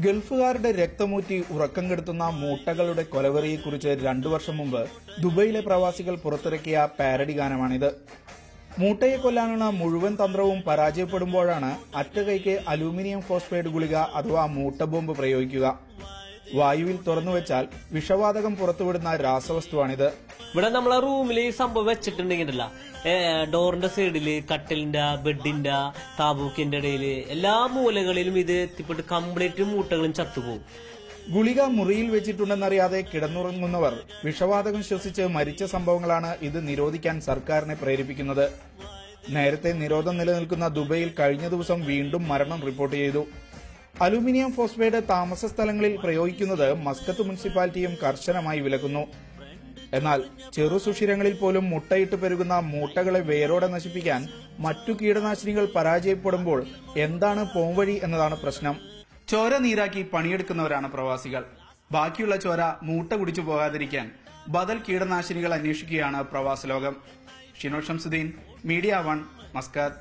ഗൾഫുകാരുടെ രക്തമൂറ്റി ഉറക്കം കെടുത്തുന്ന മൂട്ടകളുടെ കൊലവെറിയെക്കുറിച്ച് 2 വർഷം മുമ്പ് ദുബൈയിലെ പ്രവാസികൾ പുറത്തിറക്കിയ പാരഡി ഗാനമാണിത്. മൂട്ടയെ കൊല്ലാനുള്ള മുഴുവൻ തന്ത്രവും പരാജയപ്പെടുമ്പോഴാണ് അറ്റകൈക്ക് അലൂമിനിയം ഫോസ്ഫേറ്റ് ഗുളിക അഥവാ മൂട്ട ബോംബ് പ്രയോഗിക്കുക. വായുവിൽ തുറന്നുവെച്ചാൽ വിഷവാതകം പുറത്തുവിടുന്ന രാസവസ്തുവാണിത്. ഇവിടെ നമ്മളെ റൂമിൽ ഈ സംഭവം വെച്ചിട്ടുണ്ടെങ്കിലല്ല, ഡോറിന്റെ സൈഡില്, കട്ടിലിന്റെ, ബെഡിന്റെ, താബൂക്കിന്റെ ഇടയില് എല്ലാ മൂലകളിലും ഇത് എത്തിപ്പെട്ട് കംപ്ലീറ്റ് മൂട്ടകളും ചത്തുപോകും. ഗുളിക മുറിയിൽ വെച്ചിട്ടുണ്ടെന്നറിയാതെ കിടന്നുറങ്ങുന്നവർ വിഷവാതകം ശ്വസിച്ച് മരിച്ച സംഭവങ്ങളാണ് ഇത് നിരോധിക്കാൻ സർക്കാരിനെ പ്രേരിപ്പിക്കുന്നത്. നേരത്തെ നിരോധനം നിലനിൽക്കുന്ന ദുബൈയിൽ കഴിഞ്ഞ ദിവസം വീണ്ടും മരണം റിപ്പോർട്ട് ചെയ്തു. അലൂമിനിയം ഫോസ്ഫേറ്റ് താമസ സ്ഥലങ്ങളിൽ പ്രയോഗിക്കുന്നത് മസ്കത്ത് മുനിസിപ്പാലിറ്റിയും കർശനമായി വിലക്കുന്നു. എന്നാൽ ചെറുസുഷിരങ്ങളിൽ പോലും മുട്ടയിട്ട് പെരുകുന്ന മൂട്ടകളെ വേരോടെ നശിപ്പിക്കാൻ മറ്റു കീടനാശിനികൾ പരാജയപ്പെടുമ്പോൾ എന്താണ് പോംവഴി എന്നതാണ് പ്രശ്നം. ചോര നീരാക്കി പണിയെടുക്കുന്നവരാണ് പ്രവാസികൾ. ബാക്കിയുള്ള ചോര മൂട്ട കുടിച്ചു പോകാതിരിക്കാൻ ബദൽ കീടനാശിനികൾ അന്വേഷിക്കുകയാണ് പ്രവാസ ലോകം. Shino Shamsuddin, media 1, Muscat.